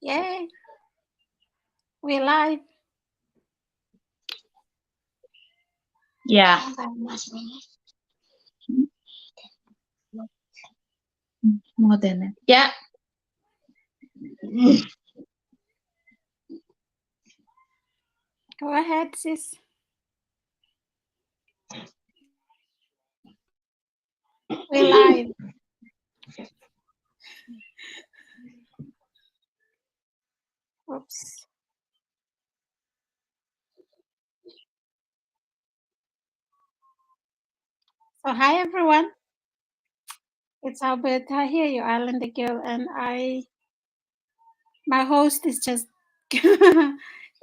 Yay. We're live. Yeah. More than it. Yeah. Go ahead, sis. We're live. Oops. So hi everyone. It's Alberta here, your Islander girl, and my host is just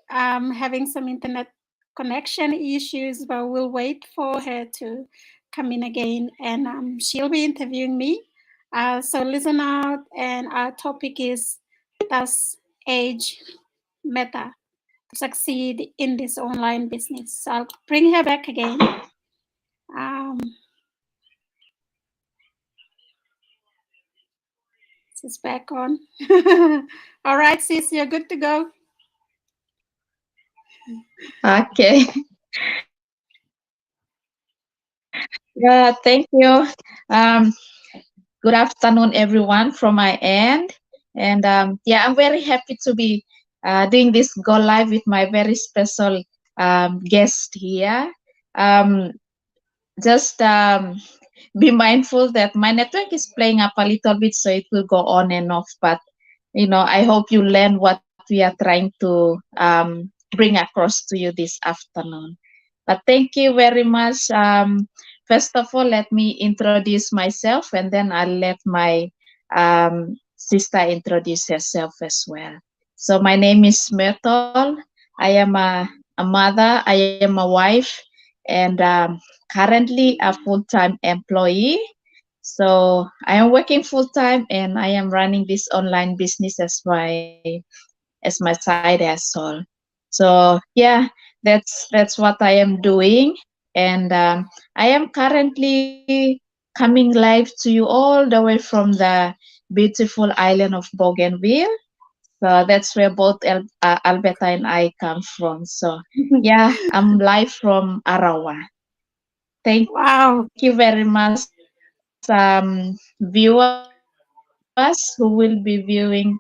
having some internet connection issues, but we'll wait for her to come in again, and she'll be interviewing me. So listen out, and our topic is, does age matter to succeed in this online business? So I'll bring her back again. Sis back on. All right, sis, you're good to go. Okay. Yeah, thank you. Good afternoon, everyone, from my end. And yeah, I'm very happy to be doing this go live with my very special guest here. Just be mindful that my network is playing up a little bit, so it will go on and off. But I hope you learn what we are trying to bring across to you this afternoon. But thank you very much. First of all, let me introduce myself, and then I'll let my sister introduce herself as well. So my name is Myrtle. I am a mother. I am a wife, and currently a full-time employee. So I am working full-time, and I am running this online business as my side hustle. So yeah, that's what I am doing, and I am currently coming live to you all the way from the beautiful island of Bougainville. So that's where both Alberta and I come from. So yeah, I'm live from Arawa. Thank Wow. you very much, viewers who will be viewing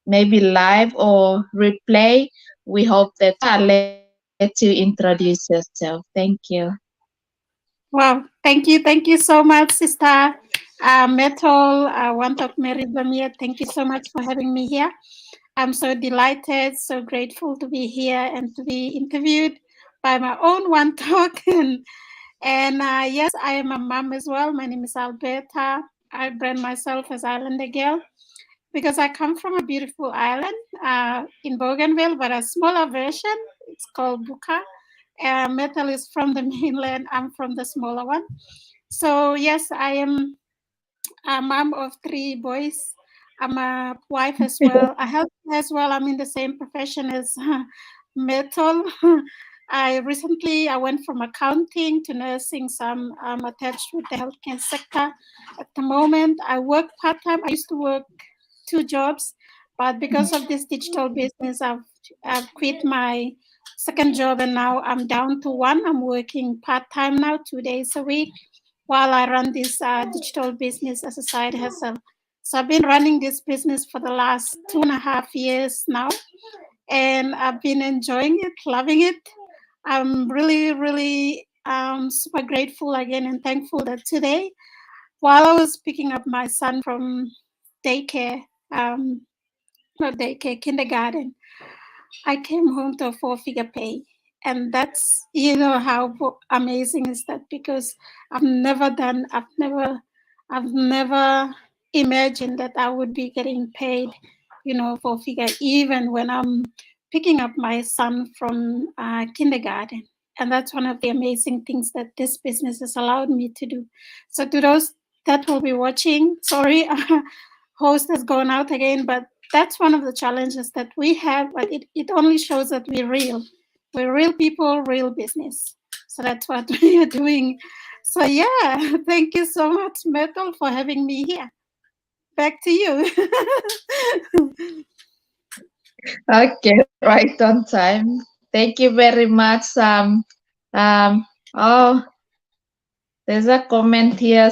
maybe live or replay. We hope that I'll let you introduce yourself. Thank you. Wow. Thank you. Thank you so much, Sister Metal. One Talk Mary Bamia. Thank you so much for having me here. I'm so delighted, so grateful to be here and to be interviewed by my own One Talk. And yes, I am a mom as well. My name is Alberta. I brand myself as Islander Girl because I come from a beautiful island in Bougainville, but a smaller version. It's called Buka. Metal is from the mainland. I'm from the smaller one. So yes, I am a mom of 3 boys. I'm a wife as well. A helper as well. I'm in the same profession as Metal. I went from accounting to nursing, so I'm attached with the healthcare sector. At the moment, I work part time. I used to work 2 jobs, but because of this digital business, I've quit my second job and now I'm down to 1. I'm working part time now, 2 days a week, while I run this digital business as a side hustle. So I've been running this business for the last 2.5 years now, and I've been enjoying it, loving it. I'm really, really super grateful again and thankful that today, while I was picking up my son from daycare, not daycare, kindergarten, I came home to a 4-figure pay. And that's, how amazing is that? Because I've never imagined that I would be getting paid, 4-figure, even when I'm picking up my son from kindergarten. And that's one of the amazing things that this business has allowed me to do. So to those that will be watching, sorry, host has gone out again, but that's one of the challenges that we have, but it only shows that we're real. We're real people, real business. So that's what we are doing. So yeah, thank you so much, Myrtle, for having me here. back to you. Okay, right on time. Thank you very much. Oh, there's a comment here.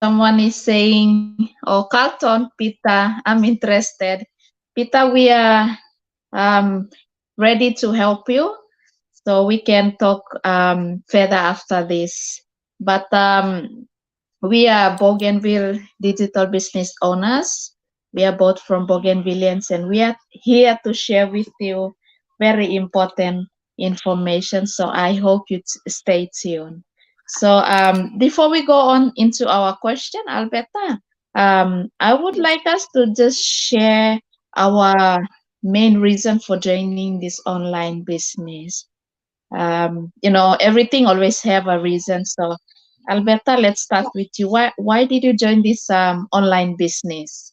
Someone is saying, "Oh, Carlton, Pita, I'm interested. Pita, we are um ready to help you, so we can talk further after this. But we are Bougainville digital business owners. We are both from Bougainvillians, and we are here to share with you very important information. So I hope you stay tuned. So before we go on into our question, Alberta, I would Yes. like us to just share our main reason for joining this online business. Everything always have a reason. So Alberta, let's start with you. Why did you join this online business?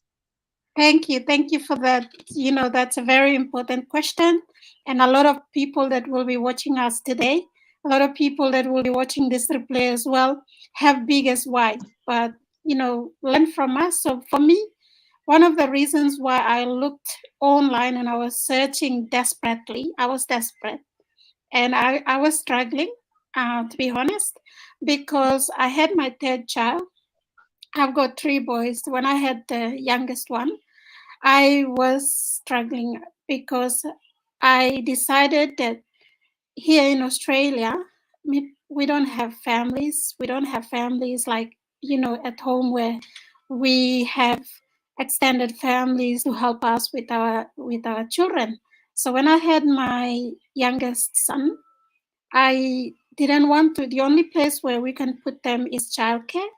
Thank you. Thank you for that. That's a very important question. And a lot of people that will be watching us today, a lot of people that will be watching this replay as well, have biggest why. But, learn from us. So for me, one of the reasons why I looked online and I was searching desperately, I was desperate. And I was struggling, to be honest, because I had my third child. I've got three boys. When I had the youngest one, I was struggling because I decided that here in Australia, we don't have families. We don't have families like, at home where we have extended families to help us with our children. So when I had my youngest son, I didn't want to. The only place where we can put them is childcare,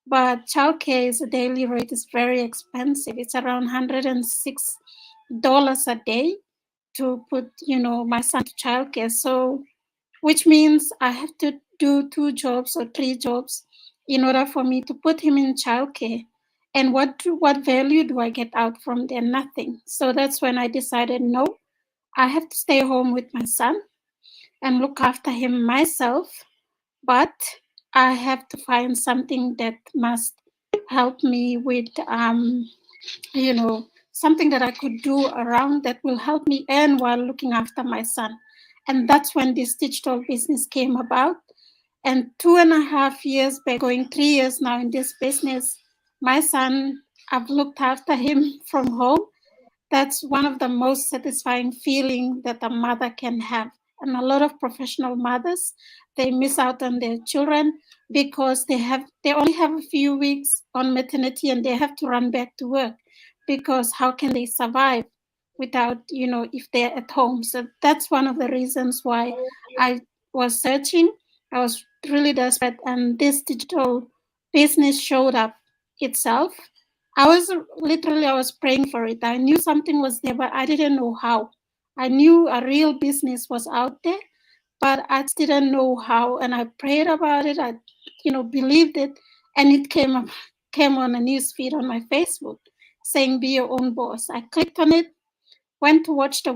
but childcare is a daily rate is very expensive. It's around $106 a day to put, my son to childcare. So, which means I have to do two jobs or three jobs in order for me to put him in childcare. And what value do I get out from there? Nothing. So that's when I decided, no, I have to stay home with my son and look after him myself, but I have to find something that must help me with, something that I could do around that will help me earn while looking after my son. And that's when this digital business came about. And 2.5 years back, going 3 years now in this business, my son, I've looked after him from home. That's one of the most satisfying feeling that a mother can have. And a lot of professional mothers, they miss out on their children because they only have a few weeks on maternity and they have to run back to work, because how can they survive without, if they're at home? So that's one of the reasons why I was searching. I was really desperate, and this digital business showed up itself. I was praying for it. I knew something was there, but I didn't know how. I knew a real business was out there, but I just didn't know how. And I prayed about it. I, believed it, and it came on a news feed on my Facebook saying "Be your own boss." I clicked on it, went to watch the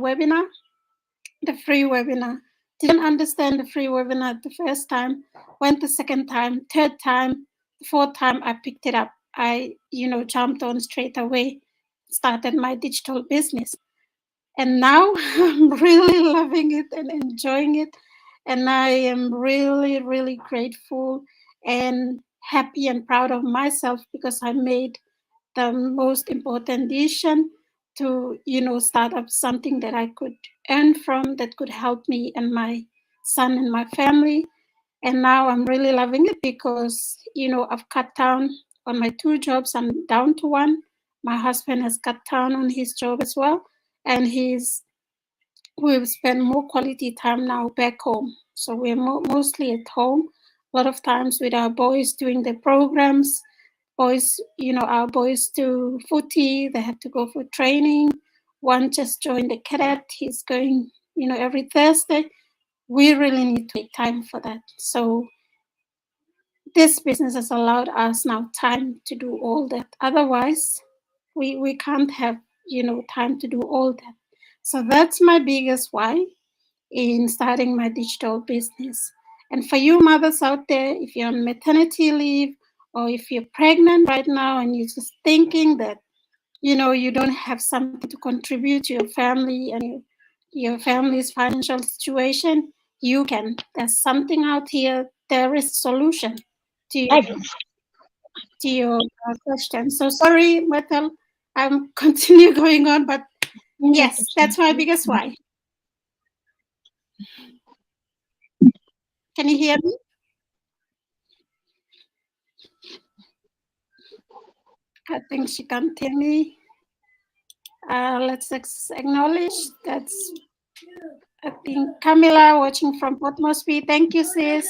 free webinar. Didn't understand the free webinar the first time. Went the second time, third time, the fourth time. I picked it up. I, jumped on straight away, started my digital business. And now I'm really loving it and enjoying it. And I am really, really grateful and happy and proud of myself because I made the most important decision to, start up something that I could earn from, that could help me and my son and my family. And now I'm really loving it because, I've cut down on my two jobs. I'm down to one. My husband has cut down on his job as well. And we've spent more quality time now back home. So we're mostly at home, a lot of times with our boys doing their programs. Our boys do footy, they have to go for training. One just joined the cadet, he's going, every Thursday. We really need to make time for that. So this business has allowed us now time to do all that. Otherwise, we can't have, time to do all that. So that's my biggest why in starting my digital business. And for you mothers out there, if you're on maternity leave or if you're pregnant right now and you're just thinking that you don't have something to contribute to your family and your family's financial situation, you can. There's something out here. There is a solution to your question. So sorry, Myrtle, I'm continue going on, but yes, that's my biggest why. Can you hear me? I think she can't hear me. Let's acknowledge that's, I think, Camila watching from Port Moresby. Thank you, sis.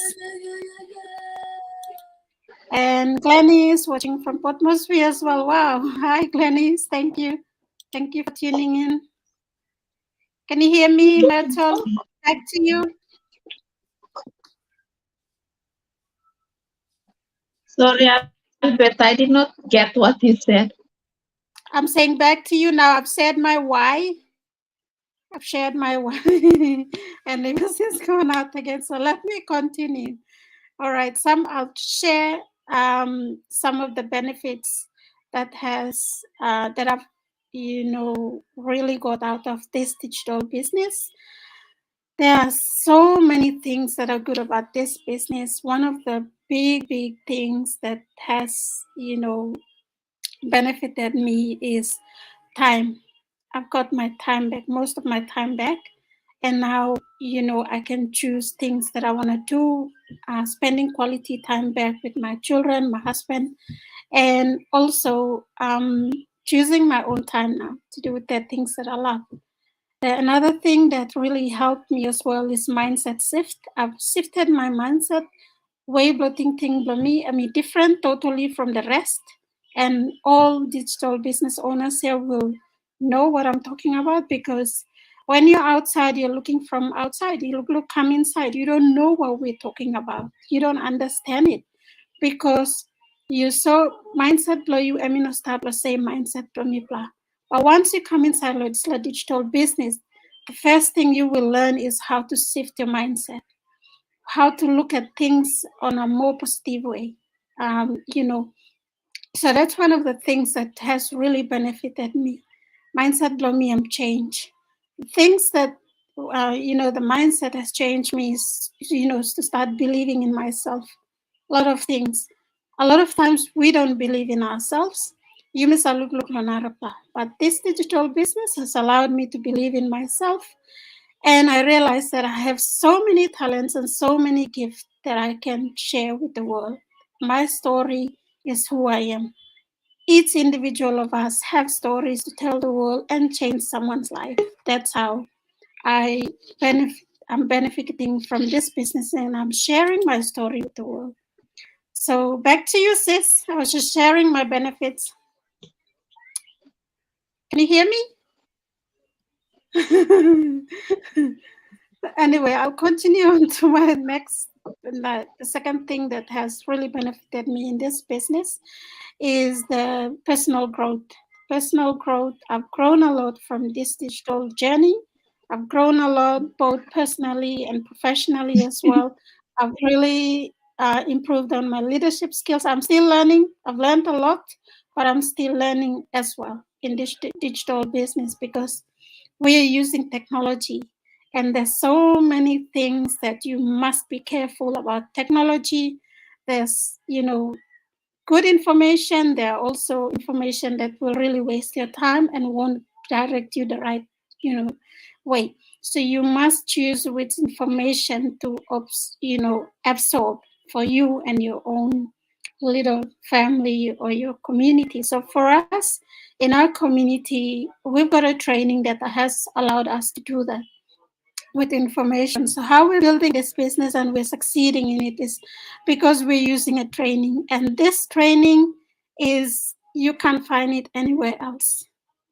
And Glennis watching from Port Moresby as well. Wow. Hi, Glennis. Thank you. Thank you for tuning in. Can you hear me, Myrtle? Back to you. Sorry, Albert, I did not get what you said. I'm saying back to you now. I've said my why. I've shared my why. And the music is going out again. So let me continue. All right. I'll share some of the benefits that I've really got out of this digital business. There are so many things that are good about this business. One of the big things that has, benefited me is time. I've got my time back, most of my time back. And now, I can choose things that I want to do, spending quality time back with my children, my husband, and also choosing my own time now to do the things that I love. Another thing that really helped me as well is mindset shift. I've shifted my mindset way blotting thing me. I mean, different totally from the rest. And all digital business owners here will know what I'm talking about, because when you're outside, you're looking from outside. You come inside. You don't know what we're talking about. You don't understand it because you saw mindset blow you. I mean, start the same mindset blow me blah. But once you come inside, it's like digital business. The first thing you will learn is how to shift your mindset, how to look at things on a more positive way. Um, you know, so that's one of the things that has really benefited me. Mindset blow me and change. Things that the mindset has changed me is, to start believing in myself. A lot of things. A lot of times we don't believe in ourselves. You miss a look but this digital business has allowed me to believe in myself, and I realized that I have so many talents and so many gifts that I can share with the world. My story is who I am. Each individual of us have stories to tell the world and change someone's life. That's how I benefit. I'm benefiting from this business and I'm sharing my story with the world. So back to you, sis. I was just sharing my benefits. Can you hear me? Anyway, I'll continue on to my next. The second thing that has really benefited me in this business is the personal growth. Personal growth. I've grown a lot from this digital journey. I've grown a lot both personally and professionally as well. I've really improved on my leadership skills. I'm still learning. I've learned a lot, but I'm still learning as well in this digital business because we are using technology, and there's so many things that you must be careful about technology. There's good information. There are also information that will really waste your time and won't direct you the right way. So you must choose which information to absorb for you and your own little family or your community. So for us in our community, we've got a training that has allowed us to do that with information. So how we're building this business and we're succeeding in it is because we're using a training. And this training is, you can't find it anywhere else.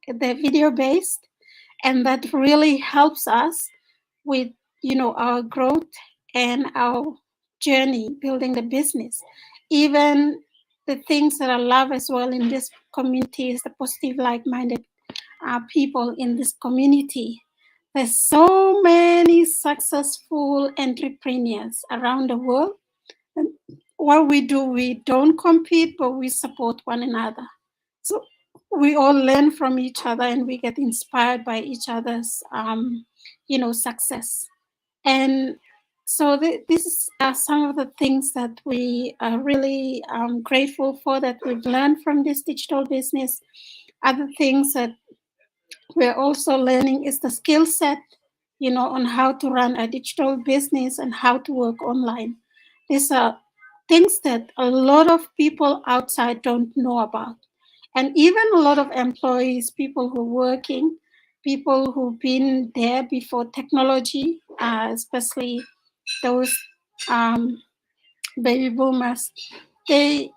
They're video based, and that really helps us with our growth and our journey building the business. Even the things that I love as well in this community is the positive, like-minded people in this community. There's so many successful entrepreneurs around the world. And what we do, we don't compete, but we support one another. So we all learn from each other and we get inspired by each other's, success. And so these are some of the things that we are really grateful for that we've learned from this digital business. Other things that we're also learning is the skill set, on how to run a digital business and how to work online. These are things that a lot of people outside don't know about. And even a lot of employees, people who are working, people who've been there before technology, especially those baby boomers, they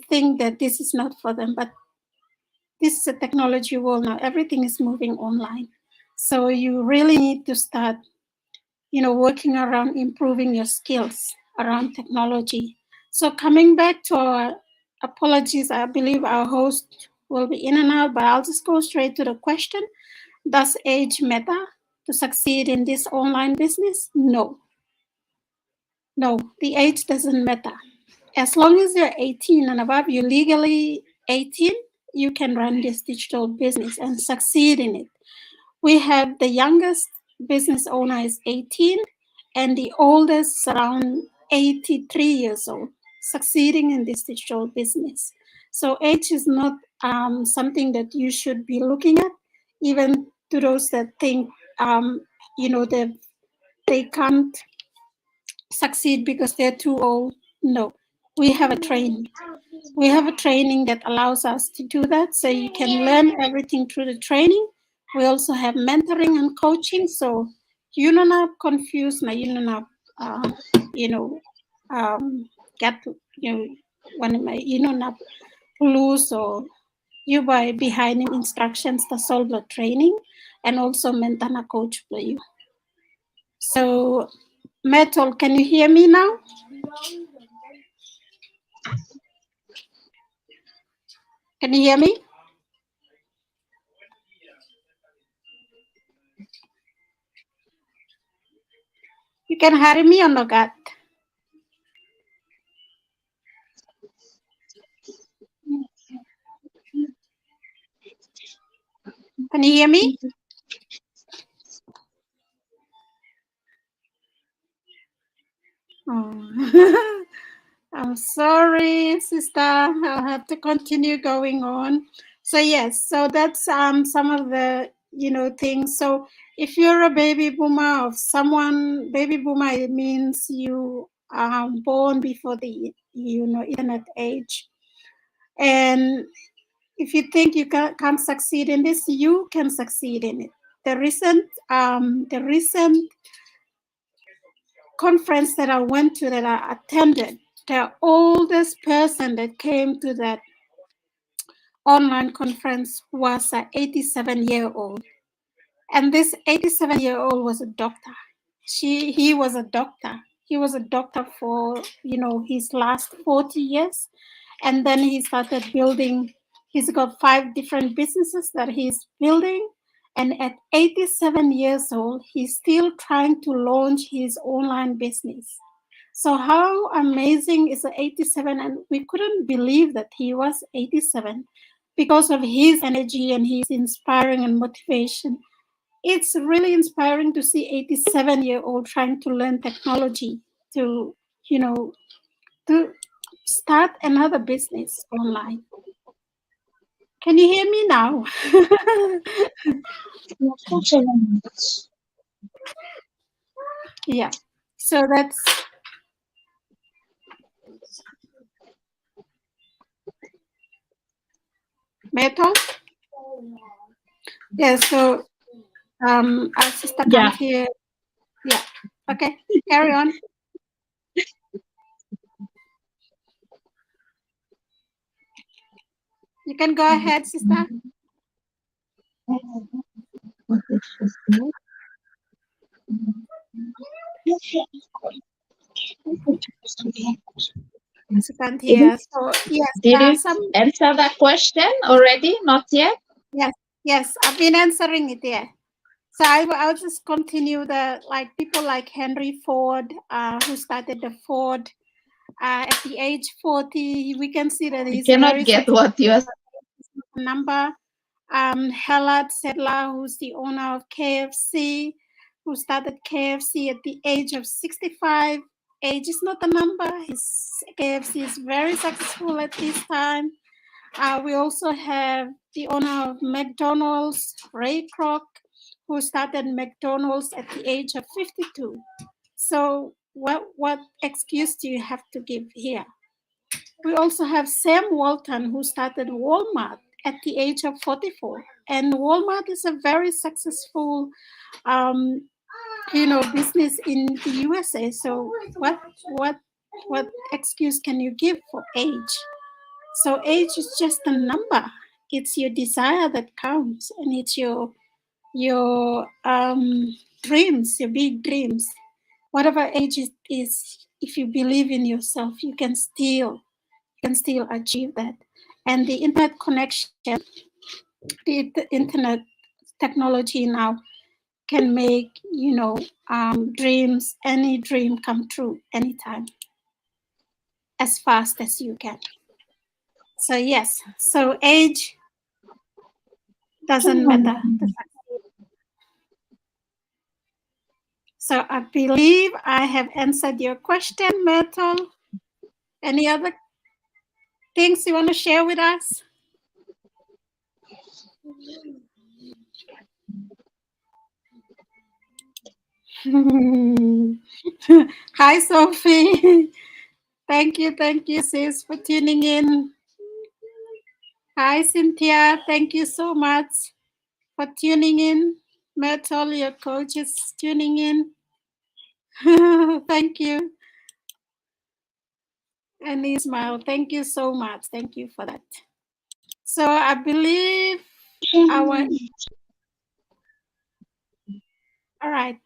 think that this is not for them, but this is a technology world now. Everything is moving online. So you really need to start, working around improving your skills around technology. So coming back to our apologies, I believe our host will be in and out, but I'll just go straight to the question. Does age matter to succeed in this online business? No. No, the age doesn't matter. As long as you're 18 and above, you're legally 18, you can run this digital business and succeed in it. We have the youngest business owner is 18 and the oldest around 83 years old, succeeding in this digital business. So age is not something that you should be looking at, even to those that think, that they can't succeed because they're too old. No, we have a training. We have a training that allows us to do that. So you can learn everything through the training. We also have mentoring and coaching. So you don't have confused now, you don't have, get to, when you don't have lose or you by behind in instructions to solve the training and also mentor and coach for you. So Myrtle, can you hear me now? Can you hear me? You can hear me or not? Can you hear me? Oh. I'm sorry, sister. I'll have to continue going on. So yes, so that's some of the things. So if you're a baby boomer of someone, baby boomer, it means you are born before the internet age. And if you think you can't succeed in this, you can succeed in it. The recent conference that I went to, that I attended, the oldest person that came to that online conference was an 87-year-old. And this 87-year-old was a doctor. He was a doctor. He was a doctor for, his last 40 years. And then he started building, he's got 5 different businesses that he's building. And at 87 years old, he's still trying to launch his online business. So how amazing is the 87? And we couldn't believe that he was 87 because of his energy and his inspiring and motivation. It's really inspiring to see 87-year-old trying to learn technology to, to start another business online. Can you hear me now? Yeah. So that's Myrtle. Yeah. So our sister can't hear. Yeah. Okay. Carry on. You can go ahead, sister. She can't hear. So yes, Did you answer that question already? Not yet? Yes, I've been answering it. Yeah. So I'll just continue the people like Henry Ford, who started the Ford. At the age 40, we can see that I he's cannot very get successful. what you are not a number. Hallard Sedler, who's the owner of KFC, who started KFC at the age of 65. Age is not a number. His KFC is very successful at this time. We also have the owner of McDonald's, Ray Kroc, who started McDonald's at the age of 52. So what excuse do you have to give here? We also have Sam Walton, who started Walmart at the age of 44. And Walmart is a very successful, business in the USA. So what excuse can you give for age? So age is just a number. It's your desire that counts, and it's your dreams, your big dreams. Whatever age it is, if you believe in yourself, you can still achieve that. And the internet connection, the internet technology now can make dreams, any dream come true anytime, as fast as you can. So yes, so age doesn't matter. So I believe I have answered your question, Myrtle. Any other things you want to share with us? Hi, Sophie. Thank you, sis, for tuning in. Hi, Cynthia. Thank you so much for tuning in. Myrtle, your coach, is tuning in. Thank you. And Ismail, thank you so much. Thank you for that. So I believe our... All right.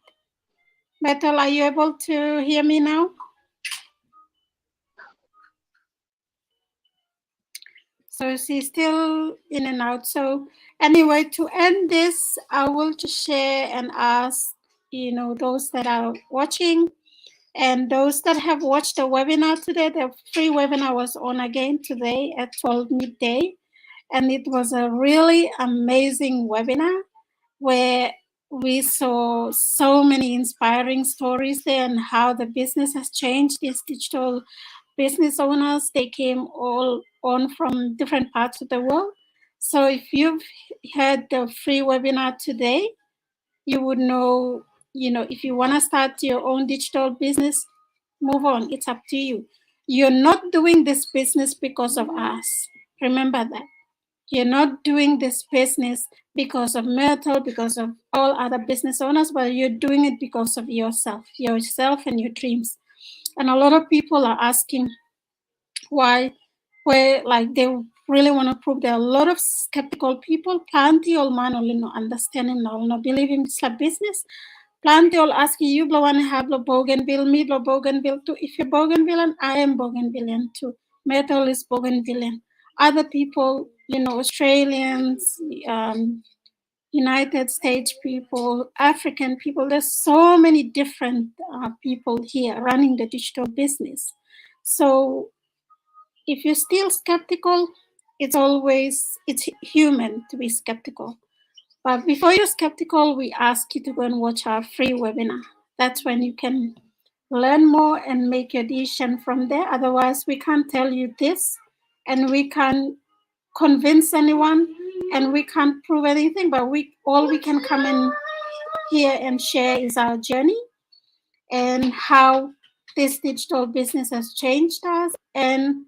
Myrtle, are you able to hear me now? So she's still in and out. So anyway, to end this, I will just share and ask, those that are watching and those that have watched the webinar today. The free webinar was on again today at 12 midday. And it was a really amazing webinar where we saw so many inspiring stories there and how the business has changed. These digital business owners, they came all on from different parts of the world. So if you've heard the free webinar today, you would know, if you want to start your own digital business, move on. It's up to you. You're not doing this business because of us. Remember that. You're not doing this business because of Myrtle, because of all other business owners, but you're doing it because of yourself and your dreams. And a lot of people are asking why, like they really want to prove. There are a lot of skeptical people, plenty of man only no understanding, no believing it's a business. Plenty all asking you, blow and have blow Bougainville, me blow Bougainville too. If you're Bougainvillean, I am Bougainvillean too. Myrtle is Bougainvillean. Other people, Australians, United States people, African people. There's so many different people here running the digital business. So if you're still skeptical, it's human to be skeptical. But before you're skeptical, we ask you to go and watch our free webinar. That's when you can learn more and make your decision from there. Otherwise, we can't tell you this, and we can't convince anyone, and we can't prove anything. But all we can come in here and share is our journey and how this digital business has changed us and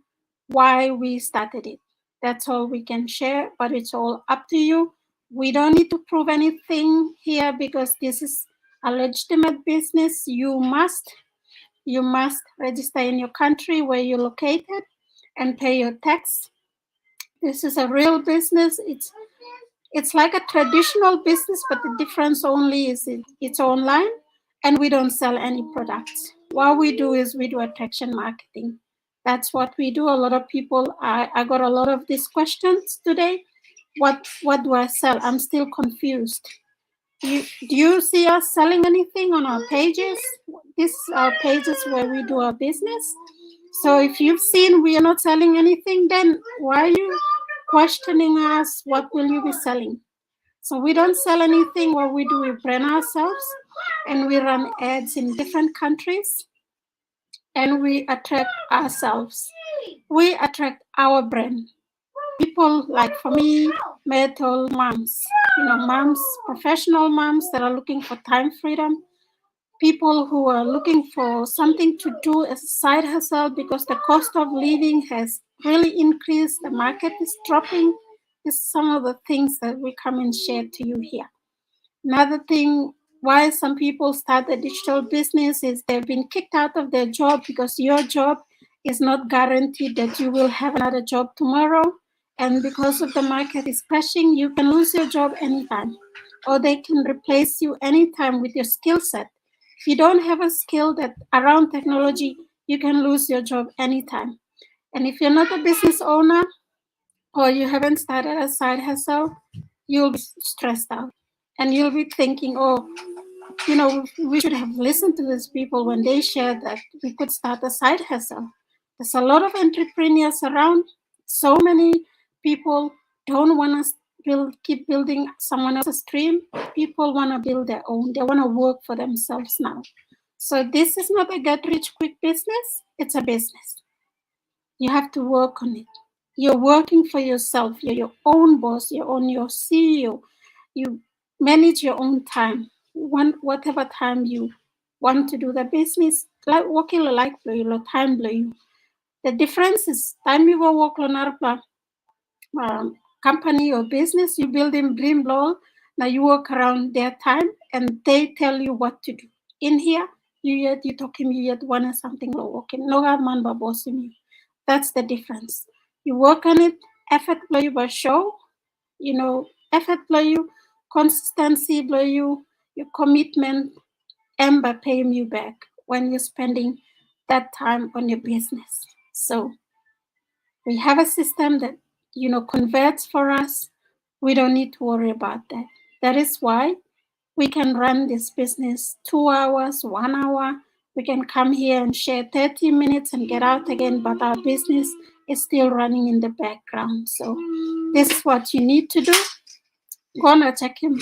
why we started it. That's all we can share, but it's all up to you. We don't need to prove anything here because this is a legitimate business. You must register in your country where you're located and pay your tax. This is a real business. It's like a traditional business, but the difference only is it's online and we don't sell any products. What we do is we do attraction marketing. That's what we do. A lot of people, I got a lot of these questions today. What do I sell? I'm still confused. Do you see us selling anything on our pages? These are pages where we do our business. So if you've seen we are not selling anything, then why are you questioning us, what will you be selling? So we don't sell anything. What we do, we brand ourselves and we run ads in different countries and we attract ourselves. We attract our brand. People like for me, Myrtle, moms, moms, professional moms that are looking for time freedom, people who are looking for something to do as a side hustle because the cost of living has really increased, the market is dropping. This is some of the things that we come and share to you here. Another thing why some people start a digital business is they've been kicked out of their job because your job is not guaranteed that you will have another job tomorrow. And because of the market is crashing, you can lose your job anytime, or they can replace you anytime with your skill set. If you don't have a skill that around technology, you can lose your job anytime. And if you're not a business owner or you haven't started a side hustle, you'll be stressed out. And you'll be thinking, oh, we should have listened to these people when they shared that we could start a side hustle. There's a lot of entrepreneurs around. So many people don't want to keep building someone else's dream. People want to build their own. They want to work for themselves now. So this is not a get rich quick business. It's a business. You have to work on it. You're working for yourself. You're your own boss. You're your CEO. You manage your own time. Whatever time you want to do the business, like working like time blue. The difference is time you work on company or business, you build in dream law. Now you work around their time and they tell you what to do. In here, you talking you yet one something low. Okay, no man ba bossing you. That's the difference. You work on it, effort blow you by show, effort blow you, consistency blow you, your commitment, and by paying you back when you're spending that time on your business. So we have a system that converts for us. We don't need to worry about that. That is why we can run this business 2 hours, 1 hour. We can come here and share 30 minutes and get out again, but our business is still running in the background. So this is what you need to do. Go and check him.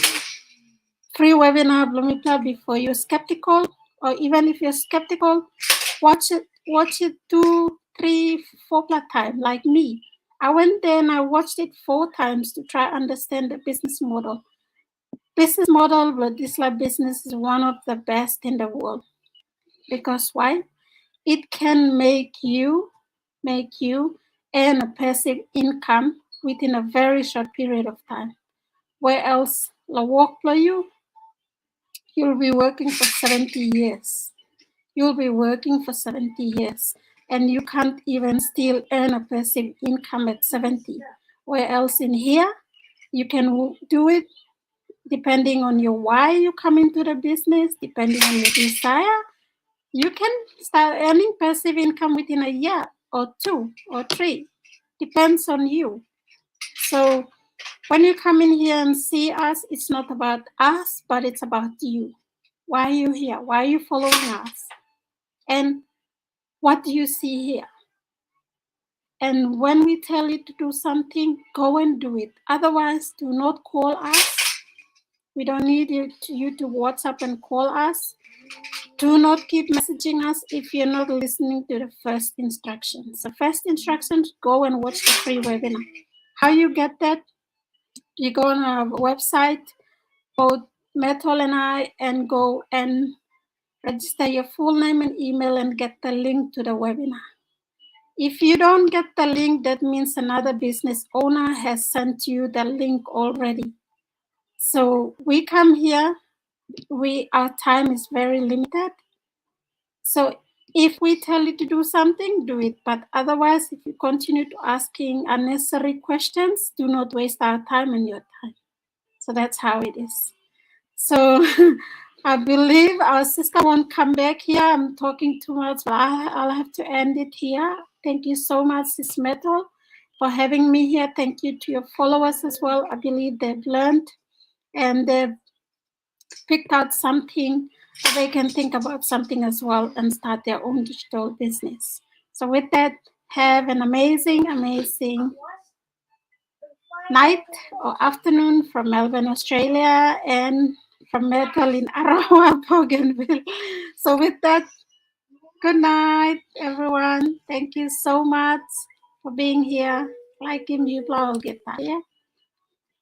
Free webinar, Blumita, before you're skeptical, or even if you're skeptical, watch it 2, 3, 4 time, like me. I went there and I watched it 4 times to try to understand the business model. Business model, but this like business is one of the best in the world. Because why? It can make you earn a passive income within a very short period of time. Where else the work for you'll be working for 70 years. You'll be working for 70 years and you can't even still earn a passive income at 70. Where else in here, you can do it depending on your why you come into the business, depending on your desire. You can start earning passive income within a year or 2 or 3. Depends on you. So when you come in here and see us, it's not about us, but it's about you. Why are you here? Why are you following us? And what do you see here? And when we tell you to do something, go and do it. Otherwise, do not call us. We don't need you to WhatsApp and call us. Do not keep messaging us if you're not listening to the first instructions. The first instructions, go and watch the free webinar. How you get that? You go on our website, both Myrtle and I, and go and register your full name and email and get the link to the webinar. If you don't get the link, that means another business owner has sent you the link already. So we come here, our time is very limited. So if we tell you to do something, do it. But otherwise, if you continue to asking unnecessary questions, do not waste our time and your time. So that's how it is. So I believe our sister won't come back here. I'm talking too much, but I'll have to end it here. Thank you so much, Sis Myrtle, for having me here. Thank you to your followers as well. I believe they've learned and they've picked out something so they can think about something as well and start their own digital business. So with that, have an amazing night or afternoon from Melbourne, Australia, and from Myrtle in Arawa, Bougainville. So with that, good night, everyone. Thank you so much for being here. Like him, you blow get that, yeah.